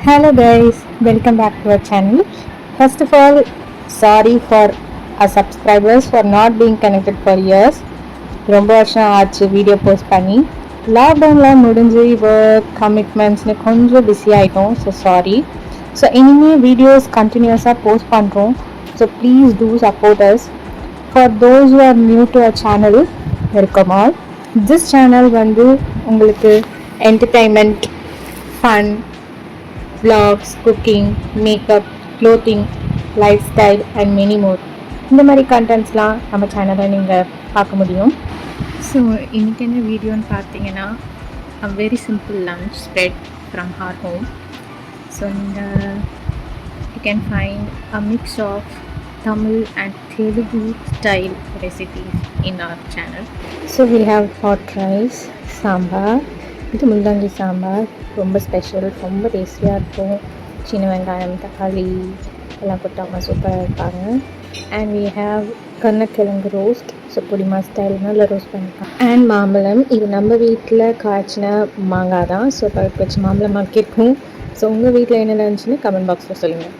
Hello guys, welcome back to our channel. First of all, sorry for our subscribers for not being connected for years. ரொம்ப வருஷம் ஆச்சு video post பண்ணி. லாக்டவுனில் முடிஞ்சு work கமிட்மெண்ட்ஸ்னு கொஞ்சம் busy ஆகிட்டோம். So sorry. ஸோ இனிமேல் வீடியோஸ் கண்டினியூஸாக போஸ்ட் பண்ணுறோம். So please do support us. For those who are new to our channel, welcome all. This channel வந்து உங்களுக்கு entertainment, fun, vlogs, cooking, makeup, clothing, lifestyle and many more இந்த மாதிரி கண்டென்ட்ஸ்லாம் நம்ம சேனலில் நீங்கள் பார்க்க முடியும். ஸோ இன்றைக்கி என்ன வீடியோன்னு பார்த்தீங்கன்னா very simple lunch spread from our home. So நீங்கள் you can find a mix of Tamil and Telugu style recipes in our channel. So we have hot rice, sambar. இது முள்ளங்கி சாம்பார் ரொம்ப ஸ்பெஷல், ரொம்ப டேஸ்டியாக இருக்கும். சின்ன வெங்காயம், தக்காளி எல்லாம் போட்டாமல் சூப்பராக இருப்பாங்க. அண்ட் வி ஹாவ் கருணக்கிழங்கு ரோஸ்ட். ஸோ பொடிமா ஸ்டைல் நல்லா ரோஸ்ட் பண்ணிக்கலாம். அண்ட் மாம்பழம், இது நம்ம வீட்டில் காய்ச்சின மாங்காய் தான். ஸோ பழுப்பு வச்சு மாம்பழம் ஆக்கியிருக்கோம். ஸோ உங்கள் வீட்டில் என்ன இருந்துச்சுன்னு கமெண்ட் பாக்ஸில் சொல்லுங்கள்.